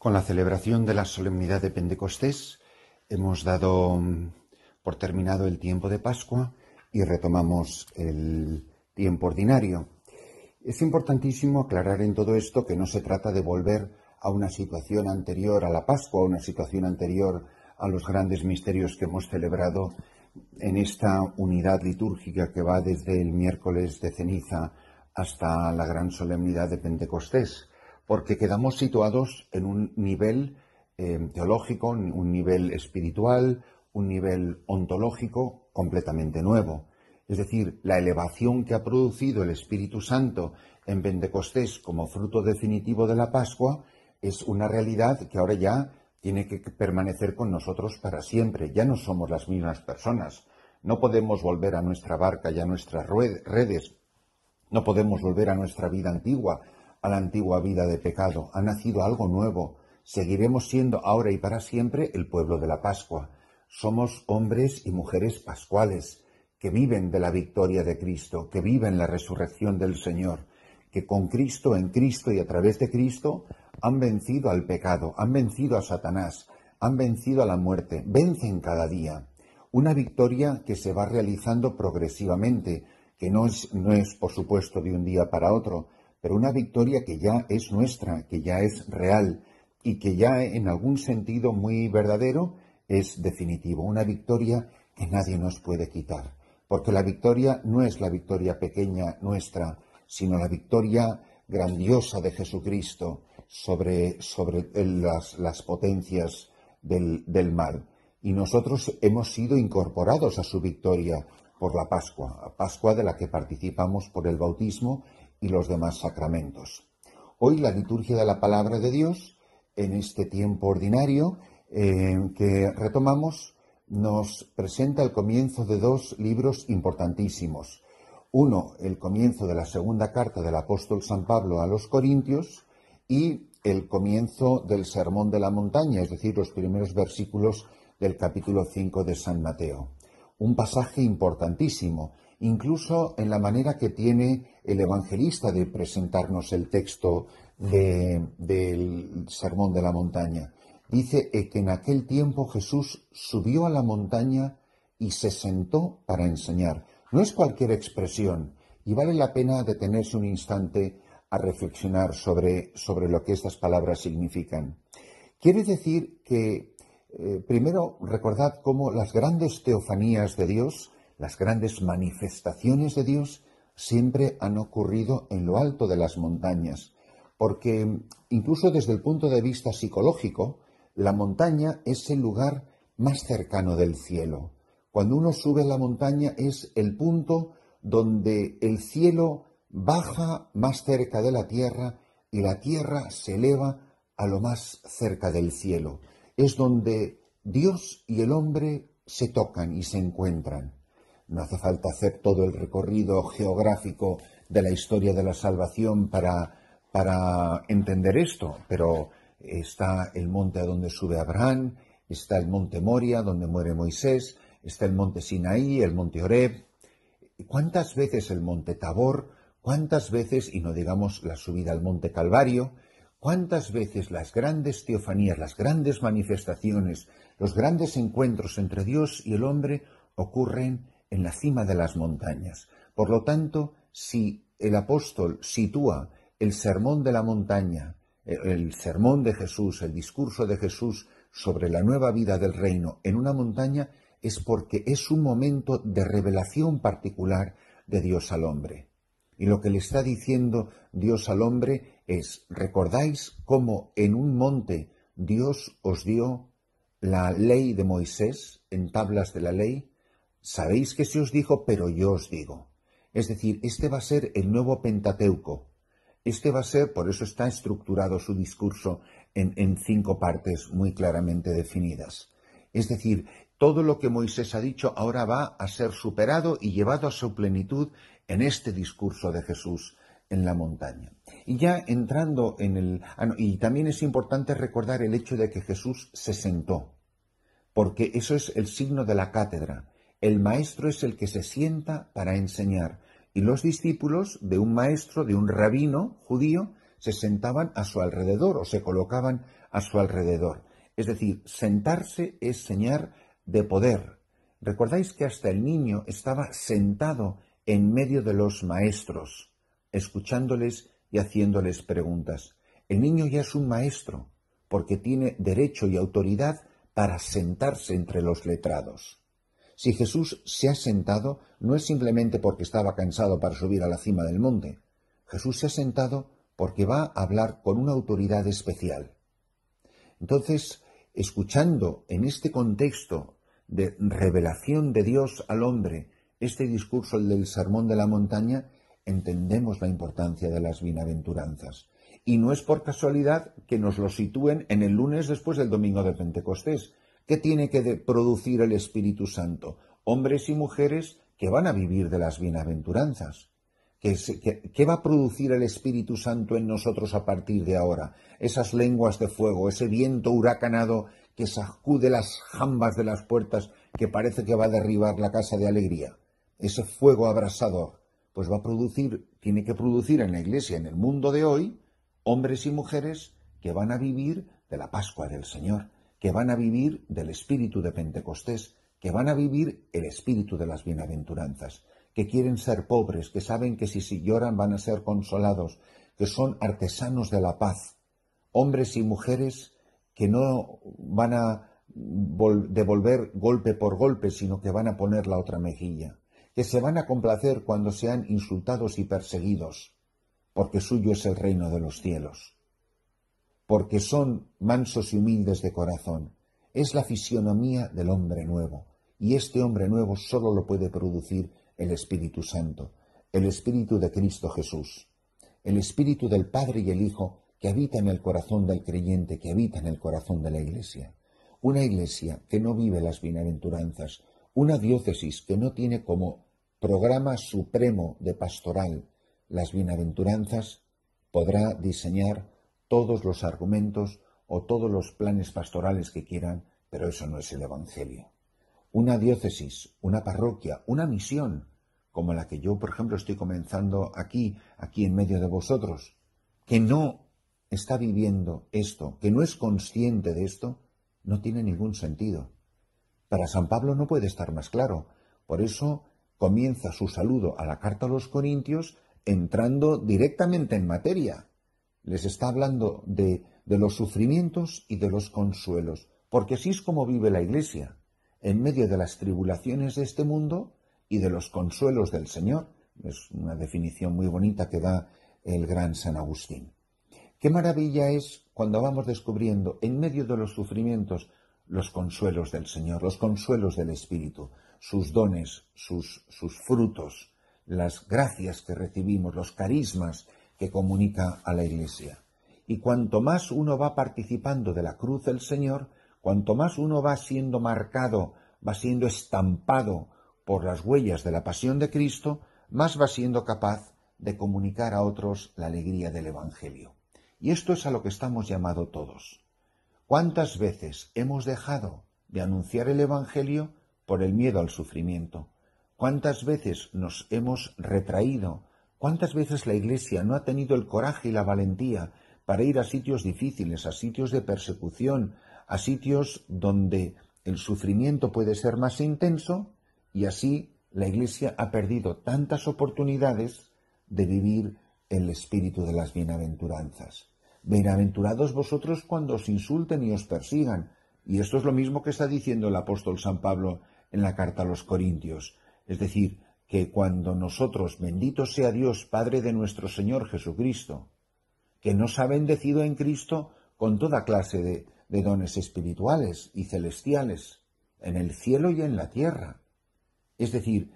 Con la celebración de la solemnidad de Pentecostés hemos dado por terminado el tiempo de Pascua y retomamos el tiempo ordinario. Es importantísimo aclarar en todo esto que no se trata de volver a una situación anterior a la Pascua, a una situación anterior a los grandes misterios que hemos celebrado en esta unidad litúrgica que va desde el miércoles de ceniza hasta la gran solemnidad de Pentecostés, porque quedamos situados en un nivel teológico, un nivel espiritual, un nivel ontológico completamente nuevo. Es decir, la elevación que ha producido el Espíritu Santo en Pentecostés como fruto definitivo de la Pascua es una realidad que ahora ya tiene que permanecer con nosotros para siempre. Ya no somos las mismas personas. No podemos volver a nuestra barca y a nuestras redes. No podemos volver a nuestra vida antigua, a la antigua vida de pecado. Ha nacido algo nuevo. Seguiremos siendo ahora y para siempre el pueblo de la Pascua. Somos hombres y mujeres pascuales, que viven de la victoria de Cristo, que viven la resurrección del Señor, que con Cristo, en Cristo y a través de Cristo han vencido al pecado, han vencido a Satanás, han vencido a la muerte, vencen cada día. Una victoria que se va realizando progresivamente, que no es por supuesto de un día para otro, pero una victoria que ya es nuestra, que ya es real y que ya en algún sentido muy verdadero es definitivo. Una victoria que nadie nos puede quitar, porque la victoria no es la victoria pequeña nuestra, sino la victoria grandiosa de Jesucristo sobre las potencias del mal. Y nosotros hemos sido incorporados a su victoria por la Pascua de la que participamos por el bautismo y los demás sacramentos. Hoy la liturgia de la Palabra de Dios, en este tiempo ordinario que retomamos, nos presenta el comienzo de dos libros importantísimos. Uno, el comienzo de la segunda carta del apóstol San Pablo a los Corintios y el comienzo del Sermón de la Montaña, es decir, los primeros versículos del capítulo 5 de San Mateo. Un pasaje importantísimo, incluso en la manera que tiene el evangelista de presentarnos el texto del Sermón de la Montaña. Dice que en aquel tiempo Jesús subió a la montaña y se sentó para enseñar. No es cualquier expresión y vale la pena detenerse un instante a reflexionar sobre lo que estas palabras significan. Quiere decir que, primero, recordad cómo las grandes teofanías de Dios, las grandes manifestaciones de Dios, siempre han ocurrido en lo alto de las montañas, porque incluso desde el punto de vista psicológico, la montaña es el lugar más cercano del cielo. Cuando uno sube a la montaña es el punto donde el cielo baja más cerca de la tierra y la tierra se eleva a lo más cerca del cielo. Es donde Dios y el hombre se tocan y se encuentran. No hace falta hacer todo el recorrido geográfico de la historia de la salvación para entender esto, pero está el monte a donde sube Abraham, está el monte Moria, donde muere Moisés, está el monte Sinaí, el monte Horeb. ¿Cuántas veces el monte Tabor? ¿Cuántas veces, y no digamos la subida al monte Calvario, cuántas veces las grandes teofanías, las grandes manifestaciones, los grandes encuentros entre Dios y el hombre ocurren en la cima de las montañas? Por lo tanto, si el apóstol sitúa el sermón de la montaña, el sermón de Jesús, el discurso de Jesús sobre la nueva vida del reino en una montaña, es porque es un momento de revelación particular de Dios al hombre. Y lo que le está diciendo Dios al hombre es: ¿recordáis cómo en un monte Dios os dio la ley de Moisés en tablas de la ley? Sabéis que se os dijo, pero yo os digo. Es decir, este va a ser el nuevo Pentateuco. Este va a ser, por eso está estructurado su discurso en 5 partes muy claramente definidas. Es decir, todo lo que Moisés ha dicho ahora va a ser superado y llevado a su plenitud en este discurso de Jesús en la montaña. Y ya entrando y también es importante recordar el hecho de que Jesús se sentó, porque eso es el signo de la cátedra. El maestro es el que se sienta para enseñar, y los discípulos de un maestro, de un rabino judío, se sentaban a su alrededor o se colocaban a su alrededor. Es decir, sentarse es señal de poder. ¿Recordáis que hasta el niño estaba sentado en medio de los maestros, escuchándoles y haciéndoles preguntas? El niño ya es un maestro, porque tiene derecho y autoridad para sentarse entre los letrados. Si Jesús se ha sentado, no es simplemente porque estaba cansado para subir a la cima del monte. Jesús se ha sentado porque va a hablar con una autoridad especial. Entonces, escuchando en este contexto de revelación de Dios al hombre este discurso, el del Sermón de la Montaña, entendemos la importancia de las bienaventuranzas. Y no es por casualidad que nos lo sitúen en el lunes después del domingo de Pentecostés. ¿Qué tiene que producir el Espíritu Santo? Hombres y mujeres que van a vivir de las bienaventuranzas. ¿Qué va a producir el Espíritu Santo en nosotros a partir de ahora? Esas lenguas de fuego, ese viento huracanado que sacude las jambas de las puertas, que parece que va a derribar la casa de alegría. Ese fuego abrasador, pues tiene que producir en la Iglesia, en el mundo de hoy, hombres y mujeres que van a vivir de la Pascua del Señor, que van a vivir del Espíritu de Pentecostés, que van a vivir el Espíritu de las bienaventuranzas, que quieren ser pobres, que saben que si lloran van a ser consolados, que son artesanos de la paz, hombres y mujeres que no van a devolver golpe por golpe, sino que van a poner la otra mejilla, que se van a complacer cuando sean insultados y perseguidos, porque suyo es el reino de los cielos, porque son mansos y humildes de corazón. Es la fisionomía del hombre nuevo, y este hombre nuevo solo lo puede producir el Espíritu Santo, el Espíritu de Cristo Jesús, el Espíritu del Padre y el Hijo que habita en el corazón del creyente, que habita en el corazón de la Iglesia. Una Iglesia que no vive las bienaventuranzas, una diócesis que no tiene como programa supremo de pastoral las bienaventuranzas, podrá diseñar todos los argumentos o todos los planes pastorales que quieran, pero eso no es el Evangelio. Una diócesis, una parroquia, una misión, como la que yo, por ejemplo, estoy comenzando aquí en medio de vosotros, que no está viviendo esto, que no es consciente de esto, no tiene ningún sentido. Para San Pablo no puede estar más claro. Por eso comienza su saludo a la carta a los Corintios entrando directamente en materia. Les está hablando de los sufrimientos y de los consuelos, porque así es como vive la Iglesia, en medio de las tribulaciones de este mundo y de los consuelos del Señor. Es una definición muy bonita que da el gran San Agustín. Qué maravilla es cuando vamos descubriendo en medio de los sufrimientos los consuelos del Señor, los consuelos del Espíritu, sus dones, sus frutos, las gracias que recibimos, los carismas que comunica a la Iglesia. Y cuanto más uno va participando de la cruz del Señor, cuanto más uno va siendo marcado, va siendo estampado por las huellas de la pasión de Cristo, más va siendo capaz de comunicar a otros la alegría del Evangelio. Y esto es a lo que estamos llamados todos. ¿Cuántas veces hemos dejado de anunciar el Evangelio por el miedo al sufrimiento? ¿Cuántas veces nos hemos retraído? ¿Cuántas veces la Iglesia no ha tenido el coraje y la valentía para ir a sitios difíciles, a sitios de persecución, a sitios donde el sufrimiento puede ser más intenso? Y así la Iglesia ha perdido tantas oportunidades de vivir el espíritu de las bienaventuranzas. Bienaventurados vosotros cuando os insulten y os persigan. Y esto es lo mismo que está diciendo el apóstol San Pablo en la carta a los Corintios. Es decir, que cuando nosotros, bendito sea Dios, Padre de nuestro Señor Jesucristo, que nos ha bendecido en Cristo con toda clase de dones espirituales y celestiales, en el cielo y en la tierra. Es decir,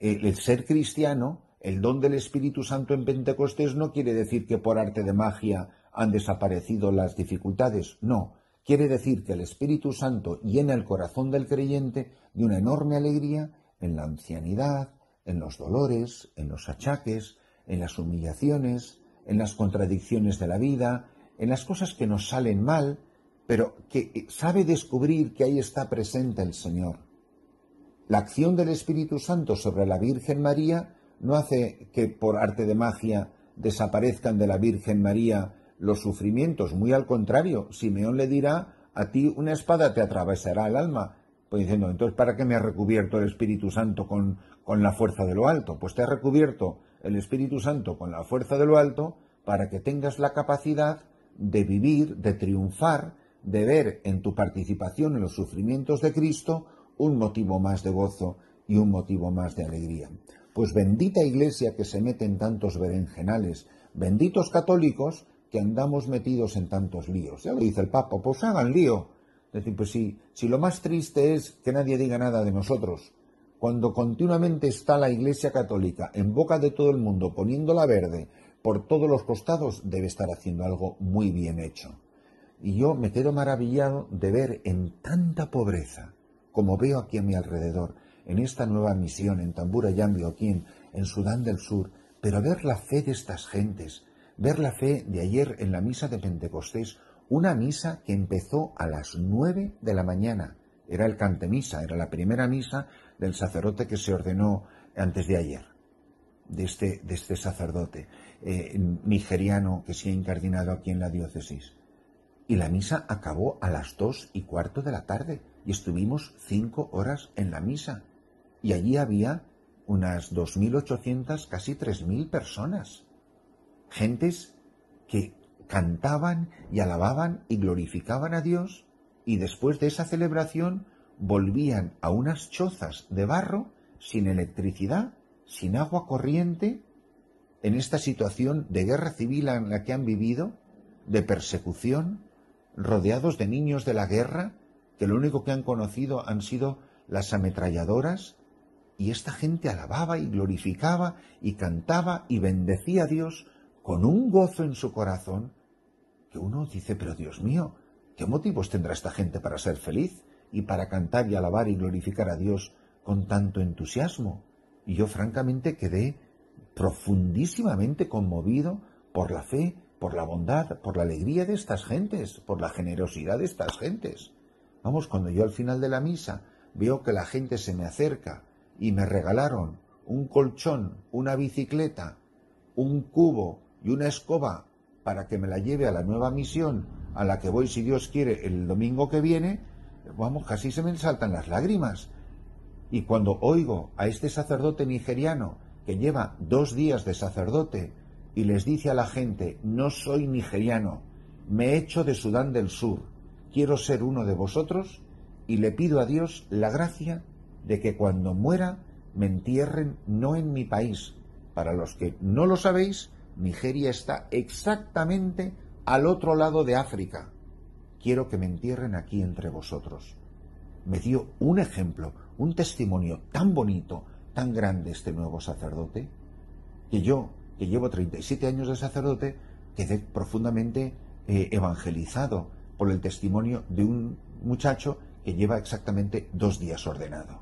el ser cristiano, el don del Espíritu Santo en Pentecostés no quiere decir que por arte de magia han desaparecido las dificultades, no. Quiere decir que el Espíritu Santo llena el corazón del creyente de una enorme alegría en la ancianidad, en los dolores, en los achaques, en las humillaciones, en las contradicciones de la vida, en las cosas que nos salen mal, pero que sabe descubrir que ahí está presente el Señor. La acción del Espíritu Santo sobre la Virgen María no hace que por arte de magia desaparezcan de la Virgen María los sufrimientos. Muy al contrario, Simeón le dirá: a ti una espada te atravesará el alma. Pues diciendo: entonces, ¿para qué me ha recubierto el Espíritu Santo con la fuerza de lo alto? Pues te ha recubierto el Espíritu Santo con la fuerza de lo alto para que tengas la capacidad de vivir, de triunfar, de ver en tu participación en los sufrimientos de Cristo un motivo más de gozo y un motivo más de alegría. Pues bendita Iglesia que se mete en tantos berenjenales, benditos católicos que andamos metidos en tantos líos. Ya lo dice el Papa: pues hagan lío. Es decir, pues si lo más triste es que nadie diga nada de nosotros, cuando continuamente está la Iglesia Católica en boca de todo el mundo poniéndola verde por todos los costados, debe estar haciendo algo muy bien hecho. Y yo me quedo maravillado de ver en tanta pobreza, como veo aquí a mi alrededor, en esta nueva misión, en Tambura Yambi o aquí en Sudán del Sur, pero ver la fe de estas gentes, ver la fe de ayer en la misa de Pentecostés, una misa que empezó a las 9 de la mañana, era el cantemisa, era la primera misa del sacerdote que se ordenó antes de ayer, de este sacerdote nigeriano que se ha incardinado aquí en la diócesis. Y la misa acabó a las 2:15 de la tarde y estuvimos 5 horas en la misa. Y allí había unas 2.800, casi 3.000 personas. Gentes que cantaban y alababan y glorificaban a Dios, y después de esa celebración volvían a unas chozas de barro, sin electricidad, sin agua corriente, en esta situación de guerra civil en la que han vivido, de persecución, rodeados de niños de la guerra, que lo único que han conocido han sido las ametralladoras, y esta gente alababa y glorificaba y cantaba y bendecía a Dios con un gozo en su corazón, que uno dice: pero Dios mío, ¿qué motivos tendrá esta gente para ser feliz y para cantar y alabar y glorificar a Dios con tanto entusiasmo? Y yo francamente quedé profundísimamente conmovido por la fe, por la bondad, por la alegría de estas gentes, por la generosidad de estas gentes. Vamos, cuando yo al final de la misa veo que la gente se me acerca y me regalaron un colchón, una bicicleta, un cubo y una escoba para que me la lleve a la nueva misión a la que voy, si Dios quiere, el domingo que viene, vamos, casi se me saltan las lágrimas. Y cuando oigo a este sacerdote nigeriano que lleva 2 días de sacerdote y les dice a la gente: no soy nigeriano, me he hecho de Sudán del Sur, quiero ser uno de vosotros, y le pido a Dios la gracia de que cuando muera me entierren no en mi país. Para los que no lo sabéis, Nigeria está exactamente al otro lado de África. Quiero que me entierren aquí entre vosotros. Me dio un ejemplo, un testimonio tan bonito, tan grande este nuevo sacerdote, que yo, que llevo 37 años de sacerdote, quedé profundamente evangelizado por el testimonio de un muchacho que lleva exactamente 2 días ordenado.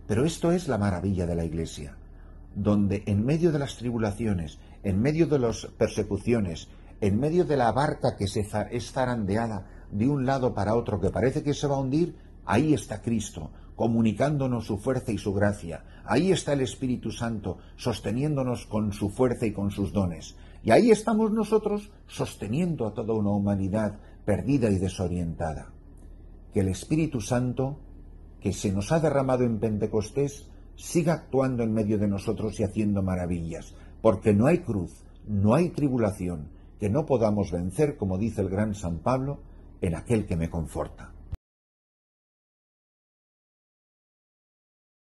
Pero esto es la maravilla de la Iglesia, donde en medio de las tribulaciones, en medio de las persecuciones, en medio de la barca que es zarandeada de un lado para otro, que parece que se va a hundir, ahí está Cristo, comunicándonos su fuerza y su gracia. Ahí está el Espíritu Santo, sosteniéndonos con su fuerza y con sus dones. Y ahí estamos nosotros, sosteniendo a toda una humanidad perdida y desorientada. Que el Espíritu Santo, que se nos ha derramado en Pentecostés, siga actuando en medio de nosotros y haciendo maravillas, porque no hay cruz, no hay tribulación que no podamos vencer, como dice el gran San Pablo, en aquel que me conforta.